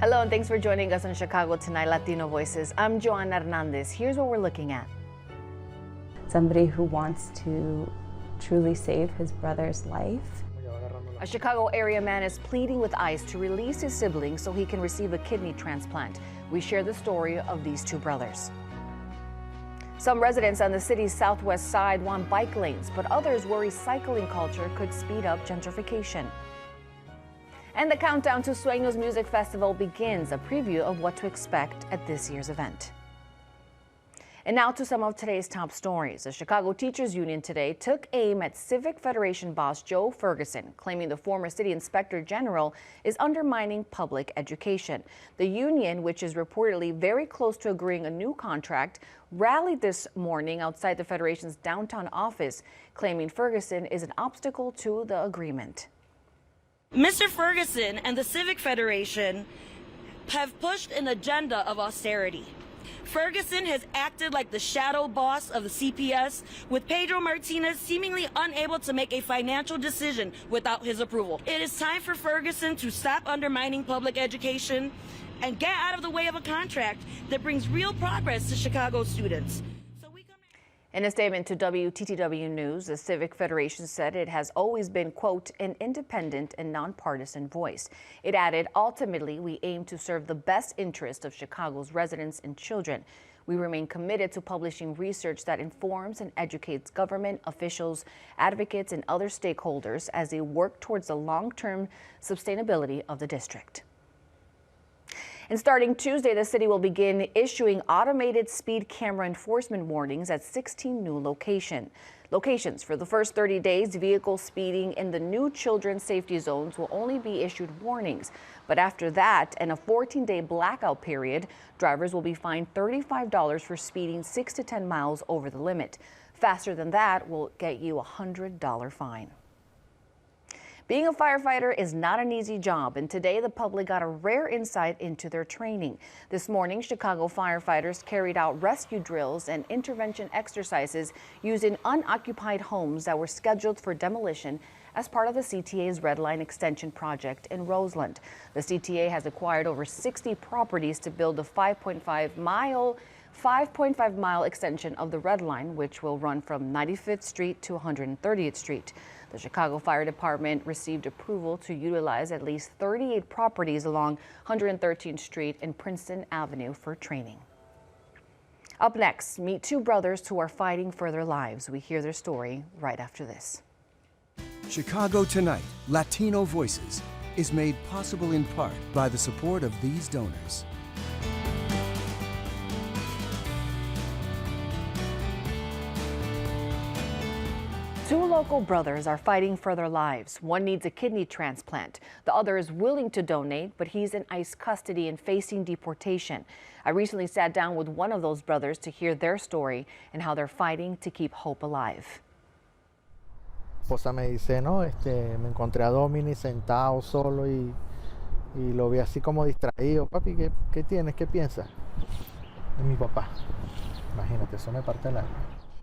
Hello and thanks for joining us on Chicago Tonight Latino Voices. I'm Joanna Hernandez. Here's what we're looking at. Somebody who wants to truly save his brother's life. A Chicago area man is pleading with ICE to release his siblings so he can receive a kidney transplant. We share the story of these two brothers. Some residents on the city's southwest side want bike lanes, but others worry cycling culture could speed up gentrification. And the countdown to Sueños Music Festival begins, a preview of what to expect at this year's event. And now to some of today's top stories. The Chicago Teachers Union today took aim at Civic Federation boss Joe Ferguson, claiming the former city inspector general is undermining public education. The union, which is reportedly very close to agreeing a new contract, rallied this morning outside the Federation's downtown office, claiming Ferguson is an obstacle to the agreement. Mr. Ferguson and the Civic Federation have pushed an agenda of austerity. Ferguson has acted like the shadow boss of the CPS, with Pedro Martinez seemingly unable to make a financial decision without his approval. It is time for Ferguson to stop undermining public education and get out of the way of a contract that brings real progress to Chicago students. In a statement to WTTW News, the Civic Federation said it has always been, quote, an independent and nonpartisan voice. It added, ultimately, we aim to serve the best interest of Chicago's residents and children. We remain committed to publishing research that informs and educates government officials, advocates, and other stakeholders as they work towards the long-term sustainability of the district. And starting Tuesday, the city will begin issuing automated speed camera enforcement warnings at 16 new locations. For the first 30 days, vehicles speeding in the new children's safety zones will only be issued warnings. But after that, and a 14-day blackout period, drivers will be fined $35 for speeding 6 to 10 miles over the limit. Faster than that will get you a $100 fine. Being a firefighter is not an easy job, and today the public got a rare insight into their training. This morning, Chicago firefighters carried out rescue drills and intervention exercises using unoccupied homes that were scheduled for demolition as part of the CTA's Red Line Extension project in Roseland. The CTA has acquired over 60 properties to build a 5.5 mile extension of the Red Line, which will run from 95th Street to 130th Street. The Chicago Fire Department received approval to utilize at least 38 properties along 113th Street and Princeton Avenue for training. Up next, meet two brothers who are fighting for their lives. We hear their story right after this. Chicago Tonight, Latino Voices, is made possible in part by the support of these donors. Two local brothers are fighting for their lives. One needs a kidney transplant. The other is willing to donate, but he's in ICE custody and facing deportation. I recently sat down with one of those brothers to hear their story and how they're fighting to keep hope alive. Esposa me dice, no, me encontré a Domini sentado solo y lo vi así como distraído. Papi, ¿qué tienes? ¿Qué piensas? Es mi papá. Imagínate, eso me parte el alma.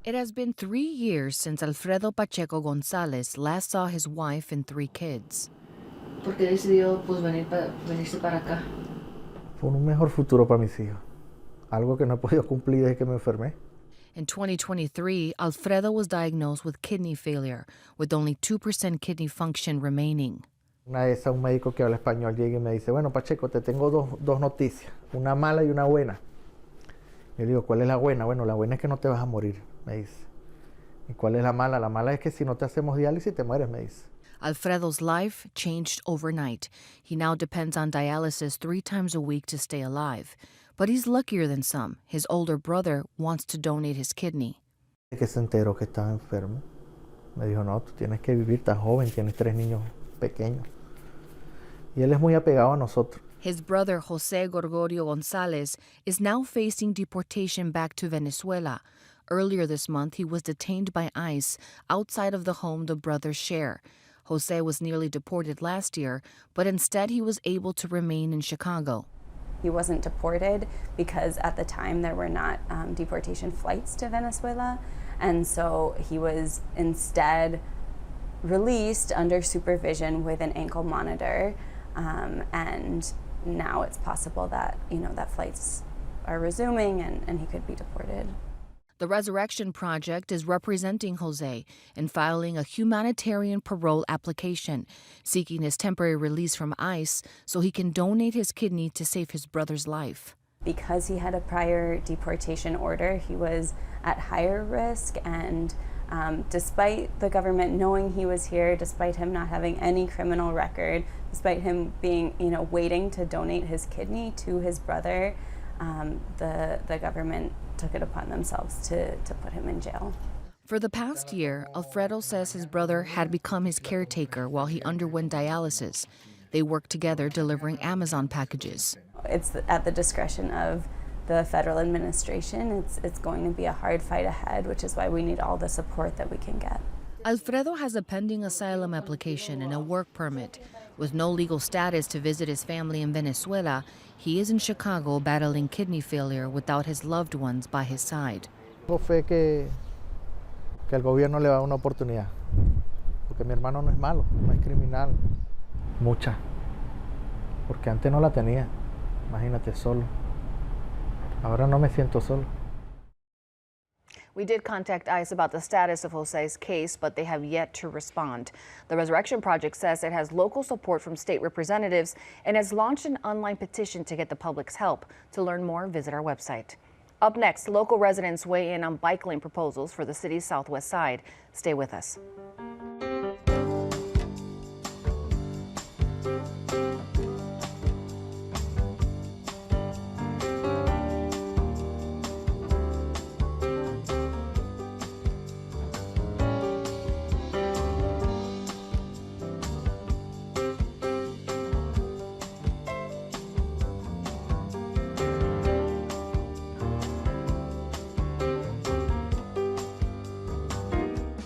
It has been 3 years since Alfredo Pacheco González last saw his wife and 3 kids. ¿Por qué decidió venirse para acá? Por un mejor futuro para mis hijos. Algo que no he podido cumplir desde que me enfermé. In 2023, Alfredo was diagnosed with kidney failure, with only 2% kidney function remaining. Una de esas, un médico que habla español llega y me dice, bueno, Pacheco, te tengo dos noticias, una mala y una buena. Yo le digo, ¿cuál es la buena? Bueno, la buena es que no te vas a morir, me dice. ¿Y cuál es la mala? La mala es que si no te hacemos diálisis te mueres, me dice. Alfredo's life changed overnight. He now depends on dialysis 3 times a week to stay alive. But he's luckier than some. His older brother wants to donate his kidney. Que se enteró que estaba enfermo. Me dijo, no, tú tienes que vivir, estás joven, tienes 3 niños pequeños. Y él es muy apegado a nosotros. His brother, José Gorgorio González, is now facing deportation back to Venezuela. Earlier this month, he was detained by ICE outside of the home the brothers share. José was nearly deported last year, but instead he was able to remain in Chicago. He wasn't deported because at the time there were not deportation flights to Venezuela, and so he was instead released under supervision with an ankle monitor, and now it's possible that, that flights are resuming and he could be deported. The Resurrection Project is representing Jose and filing a humanitarian parole application, seeking his temporary release from ICE so he can donate his kidney to save his brother's life. Because he had a prior deportation order, he was at higher risk, and despite the government knowing he was here, despite him not having any criminal record, despite him being, waiting to donate his kidney to his brother, the government took it upon themselves to put him in jail. For the past year, Alfredo says his brother had become his caretaker while he underwent dialysis. They worked together delivering Amazon packages. It's at the discretion of the federal administration. It's going to be a hard fight ahead, which is why we need all the support that we can get. Alfredo has a pending asylum application and a work permit. With no legal status to visit his family in Venezuela, he is in Chicago battling kidney failure without his loved ones by his side. Fue que el gobierno le da una oportunidad, porque mi hermano no es malo, no es criminal. Mucha, porque antes no la tenía, imagínate, solo. Ahora no me siento solo. We did contact ICE about the status of Jose's case, but they have yet to respond. The Resurrection Project says it has local support from state representatives and has launched an online petition to get the public's help. To learn more, visit our website. Up next, local residents weigh in on bike lane proposals for the city's southwest side. Stay with us.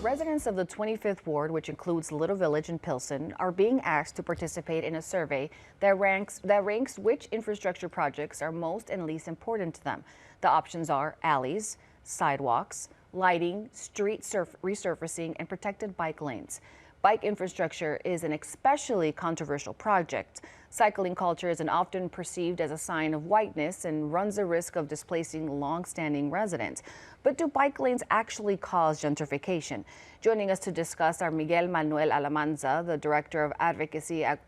Residents of the 25th Ward, which includes Little Village and Pilsen, are being asked to participate in a survey that ranks which infrastructure projects are most and least important to them. The options are alleys, sidewalks, lighting, street resurfacing, and protected bike lanes. Bike infrastructure is an especially controversial project. Cycling culture is often perceived as a sign of whiteness and runs the risk of displacing long-standing residents. But do bike lanes actually cause gentrification? Joining us to discuss are Miguel Manuel Alamanza, the Director of Advocacy at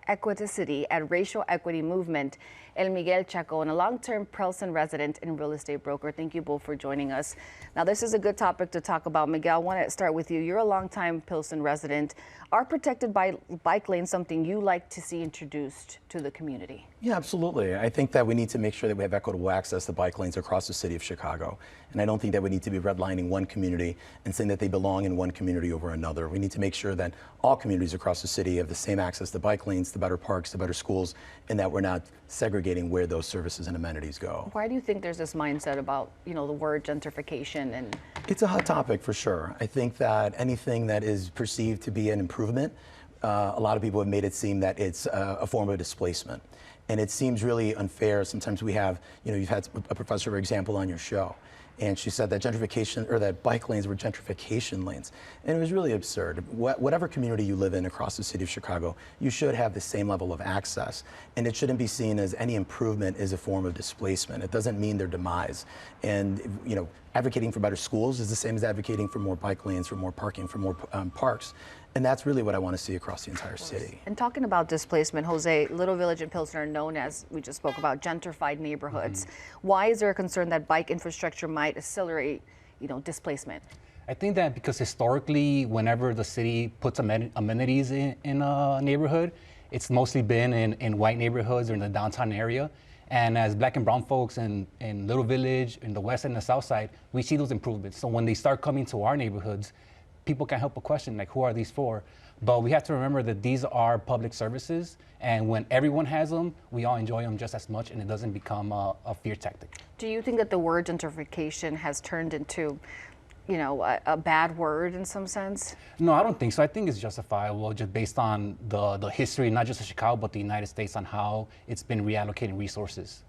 Equiticity and Racial Equity Movement, El Miguel Chacon, a long-term Pilsen resident and real estate broker. Thank you both for joining us. Now, this is a good topic to talk about. Miguel, I want to start with you. You're a long-time Pilsen resident. Are protected bike lanes something you like to see introduced to the community? Yeah, absolutely. I think that we need to make sure that we have equitable access to bike lanes across the city of Chicago. And I don't think that we need to be redlining one community and saying that they belong in one community over another. We need to make sure that all communities across the city have the same access to bike lanes, to better parks, to better schools, and that we're not segregating where those services and amenities go. Why do you think there's this mindset about, the word gentrification? And it's a hot topic for sure. I think that anything that is perceived to be an improvement, a lot of people have made it seem that it's a form of displacement. And it seems really unfair. Sometimes we have, you've had a professor, for example, on your show, and she said that gentrification, or that bike lanes were gentrification lanes. And it was really absurd. Whatever community you live in across the city of Chicago, you should have the same level of access. And it shouldn't be seen as any improvement is a form of displacement. It doesn't mean their demise. And, advocating for better schools is the same as advocating for more bike lanes, for more parking, for more parks. And that's really what I want to see across the entire city. And talking about displacement, Jose, Little Village and Pilsen are known as, we just spoke about, gentrified neighborhoods. Why is there a concern that bike infrastructure might accelerate, displacement? I think that because historically, whenever the city puts amenities in a neighborhood, it's mostly been in white neighborhoods or in the downtown area. And as Black and brown folks in Little Village, in the west and the south side, we see those improvements. So when they start coming to our neighborhoods, people can't help but question, like, who are these for? But we have to remember that these are public services, and when everyone has them, we all enjoy them just as much, and it doesn't become a fear tactic. Do you think that the word gentrification has turned into, a bad word in some sense? No, I don't think so. I think it's justifiable just based on the history, not just of Chicago, but the United States, on how it's been reallocating resources.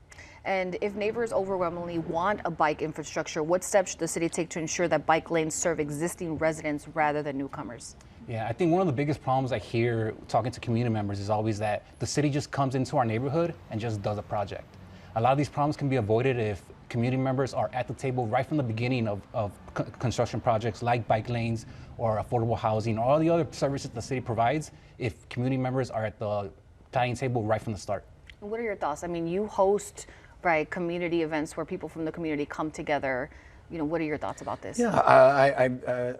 And if neighbors overwhelmingly want a bike infrastructure, what steps should the city take to ensure that bike lanes serve existing residents rather than newcomers? Yeah, I think one of the biggest problems I hear talking to community members is always that the city just comes into our neighborhood and just does a project. A lot of these problems can be avoided if community members are at the table right from the beginning of construction projects like bike lanes or affordable housing or all the other services the city provides, if community members are at the planning table right from the start. What are your thoughts? I mean, you host, right, community events where people from the community come together. You know, what are your thoughts about this? Yeah, I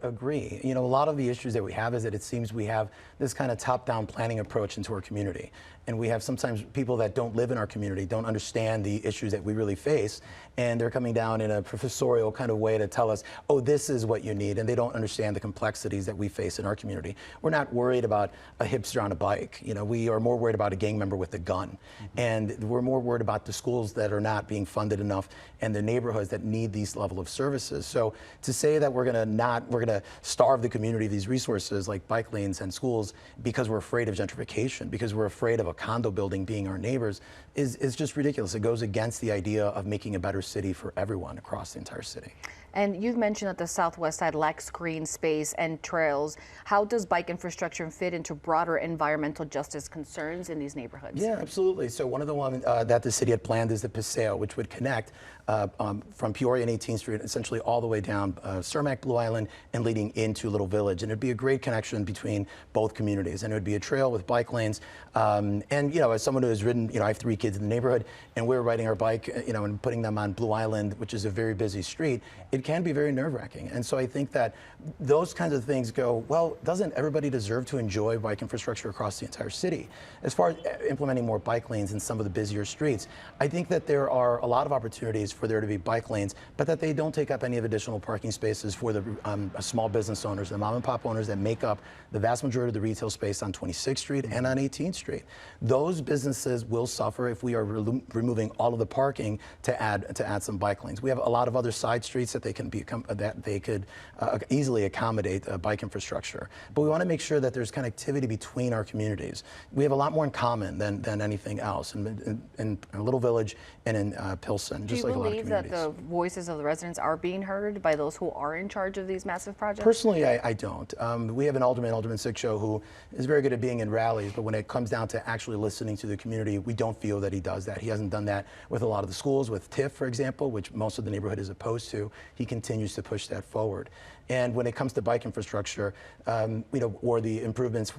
agree. You know, a lot of the issues that we have is that it seems we have this kind of top-down planning approach into our community. And we have sometimes people that don't live in our community, don't understand the issues that we really face, and they're coming down in a professorial kind of way to tell us, oh, this is what you need, and they don't understand the complexities that we face in our community. We're not worried about a hipster on a bike. You know, we are more worried about a gang member with a gun. And we're more worried about the schools that are not being funded enough and the neighborhoods that need these level of services. So to say that we're gonna starve the community of these resources like bike lanes and schools because we're afraid of gentrification, because we're afraid of a condo building being our neighbors is just ridiculous. It goes against the idea of making a better city for everyone across the entire city. And you've mentioned that the southwest side lacks green space and trails. How does bike infrastructure fit into broader environmental justice concerns in these neighborhoods? Yeah, absolutely. So one of the ones that the city had planned is the Paseo, which would connect from Peoria and 18th Street, essentially all the way down Cermak, Blue Island, and leading into Little Village. And it'd be a great connection between both communities. And it would be a trail with bike lanes. And, you know, as someone who has ridden, you know, I have 3 kids in the neighborhood, and we're riding our bike, you know, and putting them on Blue Island, which is a very busy street, it can be very nerve-wracking. And so I think that those kinds of things go, well, doesn't everybody deserve to enjoy bike infrastructure across the entire city? As far as implementing more bike lanes in some of the busier streets, I think that there are a lot of opportunities for there to be bike lanes, but that they don't take up any of additional parking spaces for the small business owners, the mom and pop owners that make up the vast majority of the retail space on 26th Street and on 18th Street. Those businesses will suffer if we are removing all of the parking to add some bike lanes. We have a lot of other side streets that they could easily accommodate bike infrastructure. But we want to make sure that there's connectivity between our communities. We have a lot more in common than anything else in Little Village and in Pilsen. Do you believe that the voices of the residents are being heard by those who are in charge of these massive projects? Personally, I don't. We have an Alderman Sixshow, who is very good at being in rallies, but when it comes down to actually listening to the community, we don't feel that he does that. He hasn't done that with a lot of the schools, with TIF, for example, which most of the neighborhood is opposed to. He continues to push that forward. And when it comes to bike infrastructure, you know, or the improvements,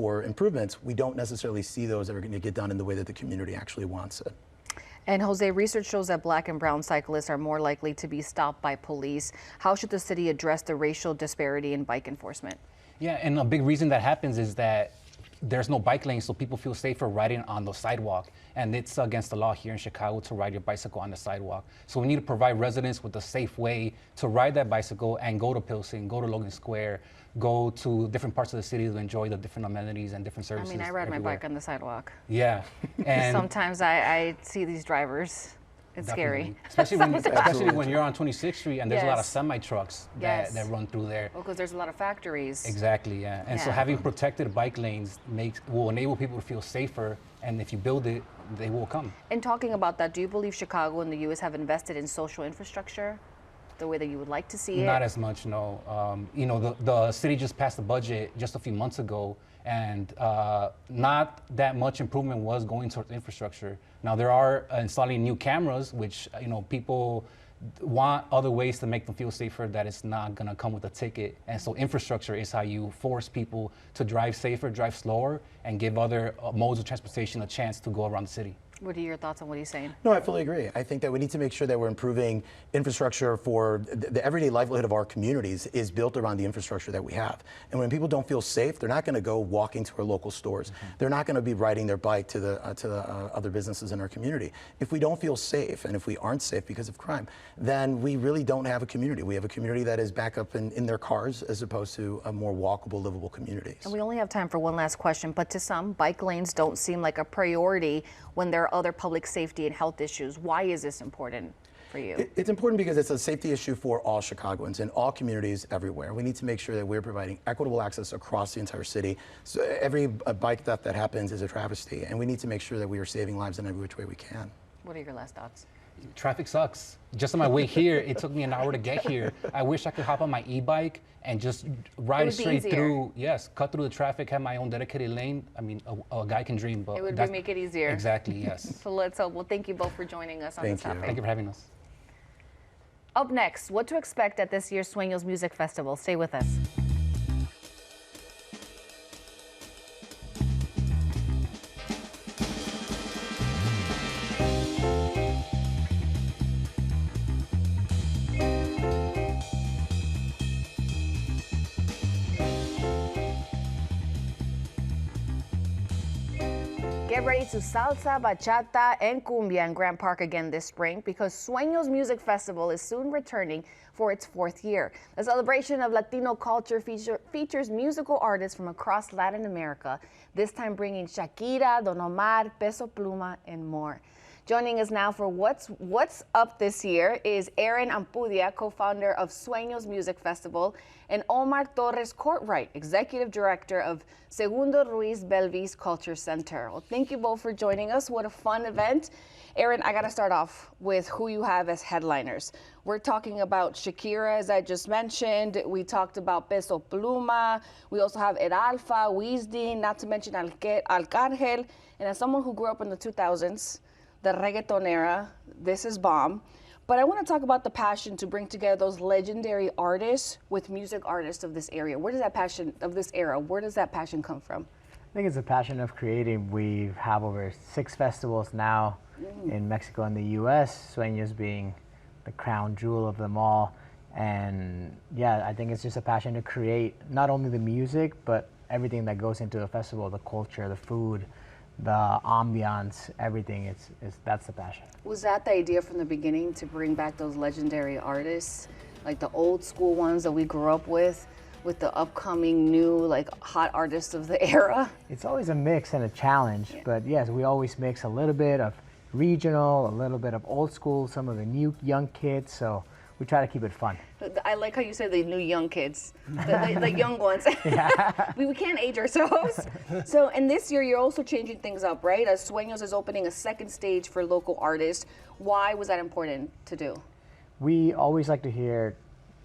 we don't necessarily see those that are going to get done in the way that the community actually wants it. And Jose, research shows that black and brown cyclists are more likely to be stopped by police. How should the city address the racial disparity in bike enforcement? Yeah, and a big reason that happens is that there's no bike lanes, so people feel safer riding on the sidewalk. And it's against the law here in Chicago to ride your bicycle on the sidewalk. So we need to provide residents with a safe way to ride that bicycle and go to Pilsen, go to Logan Square, go to different parts of the city to enjoy the different amenities and different services. I mean, I ride everywhere. my bike on the sidewalk. Yeah. And sometimes I see these drivers. It's definitely scary. Especially when you're on 26th Street and there's a lot of Yes. semi-trucks that run through there. Well, because there's a lot of factories. Exactly, yeah. And so having protected bike lanes will enable people to feel safer, and if you build it, they will come. And talking about that, do you believe Chicago and the U.S. have invested in social infrastructure the way that you would like to see it? Not as much, no. You know, the city just passed the budget just a few months ago, and not that much improvement was going towards infrastructure. Now there are installing new cameras, which, you know, people want other ways to make them feel safer that it's not going to come with a ticket. And so infrastructure is how you force people to drive safer, drive slower, and give other modes of transportation a chance to go around the city. What are your thoughts on what he's saying? No, I fully agree. I think that we need to make sure that we're improving infrastructure for the everyday livelihood of our communities is built around the infrastructure that we have. And when people don't feel safe, they're not going to go walking to our local stores. They're not going to be riding their bike to the other businesses in our community. If we don't feel safe, and if we aren't safe because of crime, then we really don't have a community. We have a community that is back up in their cars as opposed to a more walkable, livable communities. And we only have time for one last question, but to some, bike lanes don't seem like a priority when there are other public safety and health issues. Why is this important for you? It's important because it's a safety issue for all Chicagoans and all communities everywhere. We need to make sure that we're providing equitable access across the entire city. So every bike theft that happens is a travesty, and we need to make sure that we are saving lives in every which way we can. What are your last thoughts? traffic sucks. Just on my way here, it took me an hour to get here. I wish I could hop on my e-bike and just ride straight through. Yes, cut through the traffic, have my own dedicated lane. I mean, a guy can dream, but it would make it easier. Exactly, yes. So let's hope. Well, thank you both for joining us on this topic. Thank you for having us. Up next, what to expect at this year's Sueños Music Festival. Stay with us. Get ready to salsa, bachata, and cumbia in Grant Park again this spring because Sueños Music Festival is soon returning for its 4th year. The celebration of Latino culture features musical artists from across Latin America, this time bringing Shakira, Don Omar, Peso Pluma, and more. Joining us now for what's up this year is Aaron Ampudia, co-founder of Sueños Music Festival, and Omar Torres Courtwright, executive director of Segundo Ruiz Belvis Culture Center. Well, thank you both for joining us. What a fun event. Aaron, I got to start off with who you have as headliners. We're talking about Shakira, as I just mentioned. We talked about Peso Pluma. We also have Ed Alfa, Wizdin, not to mention Arcángel. And as someone who grew up in the 2000s, the reggaeton era, this is bomb. But I want to talk about the passion to bring together those legendary artists with music artists of this area. Where does that passion of this era, where does that passion come from? I think it's a passion of creating. We have over 6 festivals now in Mexico and the US, Sueños being the crown jewel of them all. And yeah, I think it's just a passion to create not only the music, but everything that goes into a festival, the culture, the food, the ambiance, everything. That's the passion. Was that the idea from the beginning, to bring back those legendary artists, like the old school ones that we grew up with the upcoming new, like, hot artists of the era? It's always a mix and a challenge, but yes, we always mix a little bit of regional, a little bit of old school, some of the new young kids, so we try to keep it fun. I like how you said the new young kids, the young ones. we can't age ourselves. So, and this year you're also changing things up, right? As Sueños is opening a second stage for local artists. Why was that important to do? We always like to hear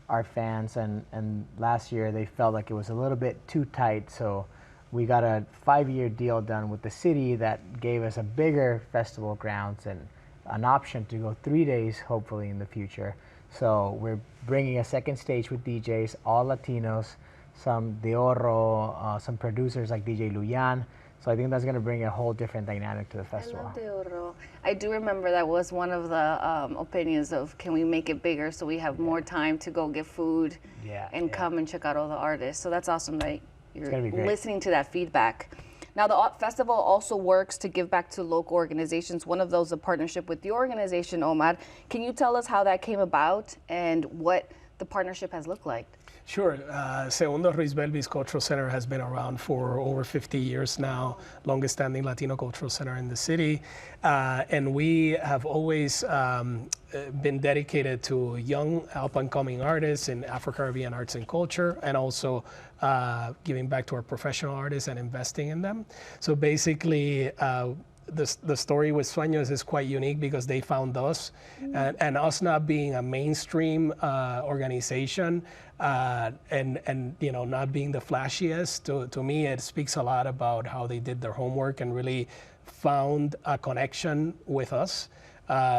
our fans, and last year they felt like it was a little bit too tight, so we got a 5-year deal done with the city that gave us a bigger festival grounds and an option to go 3 days, hopefully, in the future. So we're bringing a second stage with DJs, all Latinos, some De Oro, some producers like DJ Luyan. So I think that's going to bring a whole different dynamic to the festival. I love De Oro. I do remember that was one of the opinions of, can we make it bigger so we have more time to go get food and come and check out all the artists. So that's awesome that you're listening to that feedback. Now, the festival also works to give back to local organizations. One of those, a partnership with the organization, Omar. Can you tell us how that came about and what the partnership has looked like? Sure. Segundo Ruiz Belvis Cultural Center has been around for over 50 years now, longest standing Latino cultural center in the city. And we have always been dedicated to young up-and-coming artists in Afro-Caribbean arts and culture, and also giving back to our professional artists and investing in them. So basically, the story with Sueños is quite unique because they found us, and us not being a mainstream organization, and you know, not being the flashiest. To me, it speaks a lot about how they did their homework and really found a connection with us.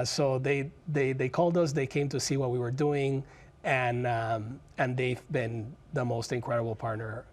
So they called us. They came to see what we were doing, and they've been the most incredible partner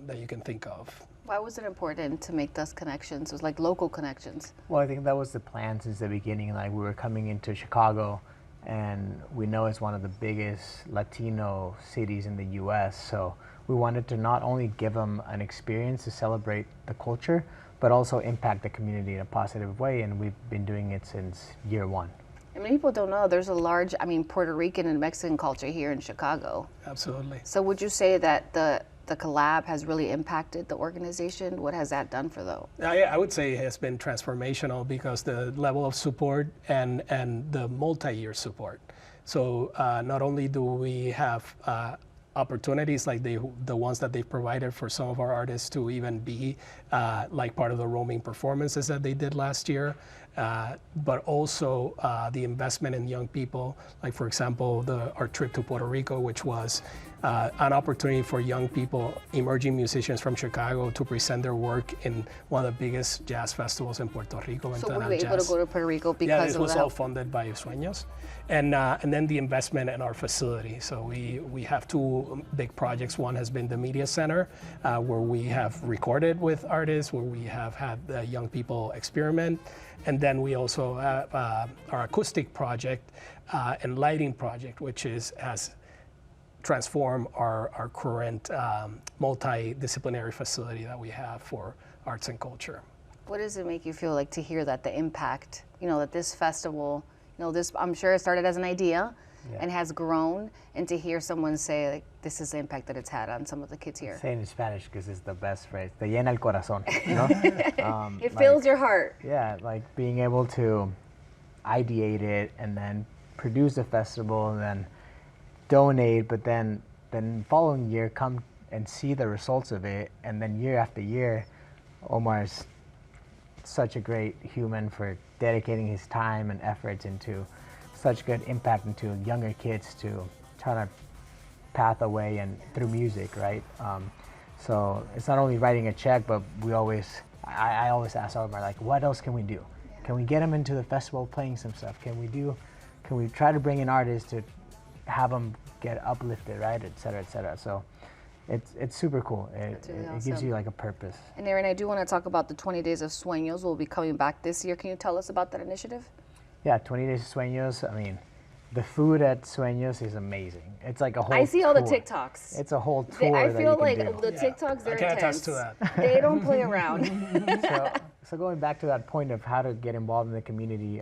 that you can think of. Why was it important to make those connections? It was like local connections. Well, I think that was the plan since the beginning. Like, we were coming into Chicago, and we know it's one of the biggest Latino cities in the US. So we wanted to not only give them an experience to celebrate the culture, but also impact the community in a positive way. And we've been doing it since year 1. And many people don't know there's a large, Puerto Rican and Mexican culture here in Chicago. Absolutely. So would you say that the collab has really impacted the organization? What has that done for them? I would say it has been transformational because the level of support and the multi-year support. So not only do we have opportunities like the ones that they've provided for some of our artists to even be like part of the roaming performances that they did last year, but also the investment in young people. Like, for example, our trip to Puerto Rico, which was an opportunity for young people, emerging musicians from Chicago, to present their work in one of the biggest jazz festivals in Puerto Rico. So we were able to go to Puerto Rico because of that? Yeah, this was all funded by Sueños. And then the investment in our facility. So we have two big projects. One has been the Media Center, where we have recorded with artists, where we have had young people experiment. And then we also have our acoustic project and lighting project, which has transformed our current multidisciplinary facility that we have for arts and culture. What does it make you feel like to hear that the impact, that this festival, this, I'm sure it started as an idea and has grown, and to hear someone say, like, this is the impact that it's had on some of the kids here? Say it in Spanish because it's the best phrase. Te llena el corazón. It fills your heart. Yeah, like being able to ideate it and then produce a festival and then donate, but then following year come and see the results of it, and then year after year, Omar's such a great human for dedicating his time and efforts into such good impact into younger kids to try to path away and through music, right? So it's not only writing a check, but I always ask Omar, like, what else can we do? Can we get him into the festival playing some stuff? Can we try to bring in artists to have them get uplifted, right, et cetera, et cetera. So it's super cool. It gives you like a purpose. And Aaron, I do want to talk about the 20 Days of Sueños. We'll be coming back this year. Can you tell us about that initiative? Yeah, 20 Days of Sueños. I mean, the food at Sueños is amazing. It's like a whole I see tour. all the TikToks. It's a whole tour. I feel that you like can do. the TikToks, they're I can intense. attest to that. They don't play around. So going back to that point of how to get involved in the community,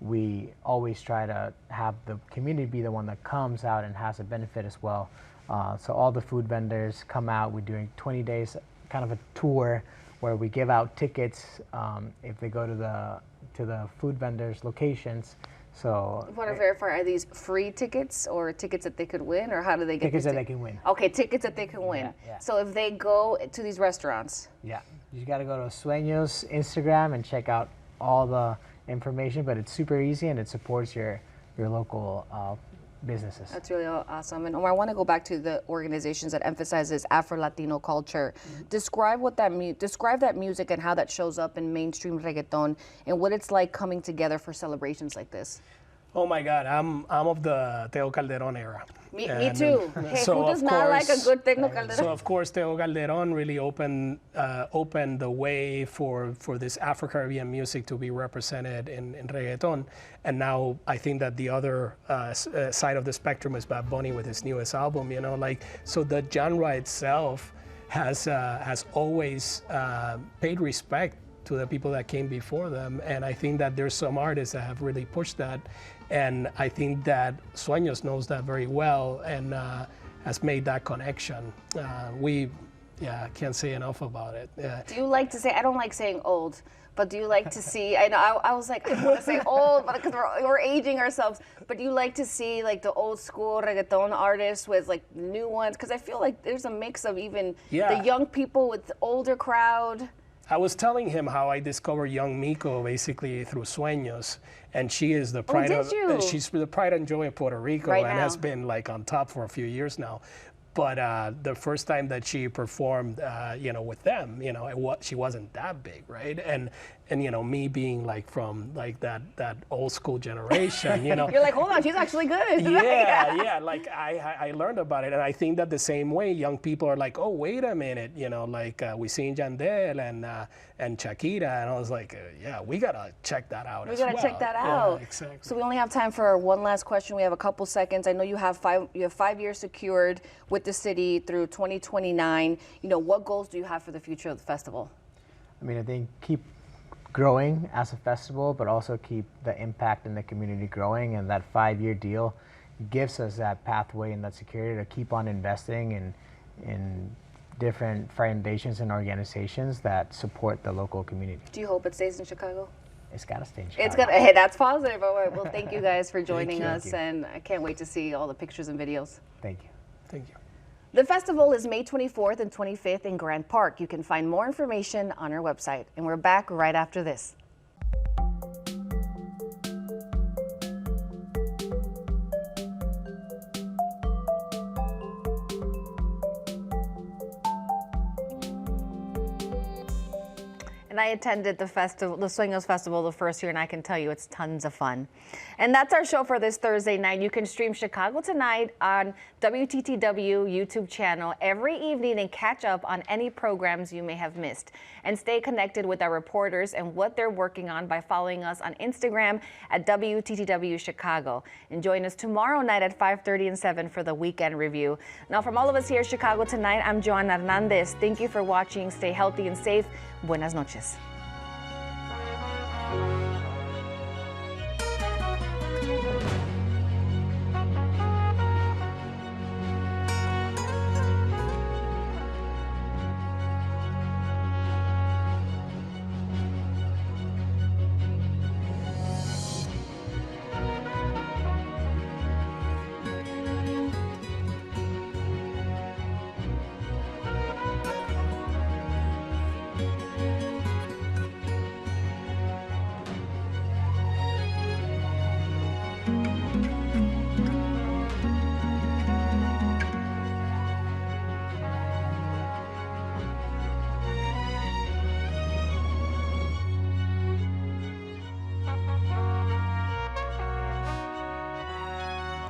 we always try to have the community be the one that comes out and has a benefit as well. So all the food vendors come out. We're doing 20 days, kind of a tour where we give out tickets if they go to the food vendors' locations. So I want to verify, are these free tickets or tickets that they could win, or how do they get tickets that they can win? Okay, tickets that they can win. Yeah. So if they go to these restaurants. Yeah, you got to go to Sueños Instagram and check out all the information, but it's super easy and it supports your local businesses. That's really awesome. And Omar, I want to go back to the organizations that emphasizes Afro-Latino culture. Describe that music and how that shows up in mainstream reggaeton, and what it's like coming together for celebrations like this. Oh my God, I'm of the Teo Calderón era. Me too. Hey, so who does not like a good Teo Calderón? So of course, Teo Calderón really opened the way for this Afro-Caribbean music to be represented in reggaeton. And now I think that the other side of the spectrum is Bad Bunny with his newest album. So the genre itself has always paid respect to the people that came before them, and I think that there's some artists that have really pushed that, and I think that Sueños knows that very well and has made that connection. Can't say enough about it. Do you like to say, I don't like saying old, but do you like to see, I know I was like, I don't want to say old, but because we're aging ourselves, but do you like to see like the old school reggaeton artists with like new ones? Because I feel like there's a mix of even the young people with the older crowd. I was telling him how I discovered young Miko basically through Sueños, and she is the pride she's the pride and joy of Puerto Rico, right and now has been like on top for a few years now. But the first time that she performed, with them, she wasn't that big, right? And me being like from like that old school generation, You're like, hold on, she's actually good. Yeah. Like I learned about it, and I think that the same way young people are like, oh, wait a minute, we seen Yandel and Shakira, and I was like, we gotta check that out. We gotta check that out. Yeah, exactly. So we only have time for one last question. We have a couple seconds. I know you have 5 years secured with the city through 2029. What goals do you have for the future of the festival? I mean, I think keep growing as a festival, but also keep the impact in the community growing, and that 5-year deal gives us that pathway and that security to keep on investing in different foundations and organizations that support the local community. Do you hope it stays in Chicago? It's got to stay in Chicago. It's gonna. Hey, that's positive. All right. Well, thank you guys for joining us, and I can't wait to see all the pictures and videos. Thank you. Thank you. The festival is May 24th and 25th in Grant Park. You can find more information on our website, and we're back right after this. And I attended the festival, the Sueños festival, the first year, and I can tell you it's tons of fun. And that's our show for this Thursday night. You can stream Chicago Tonight on WTTW YouTube channel every evening and catch up on any programs you may have missed. And stay connected with our reporters and what they're working on by following us on Instagram at WTTW Chicago. And join us tomorrow night at 5:30 and 7 for the weekend review. Now, from all of us here at Chicago Tonight, I'm Joanna Hernandez. Thank you for watching. Stay healthy and safe. Buenas noches.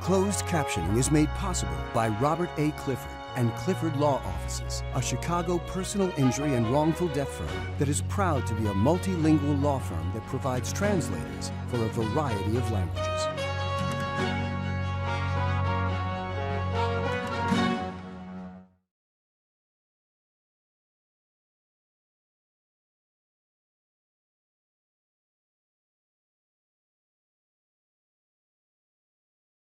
Closed captioning is made possible by Robert A. Clifford and Clifford Law Offices, a Chicago personal injury and wrongful death firm that is proud to be a multilingual law firm that provides translators for a variety of languages.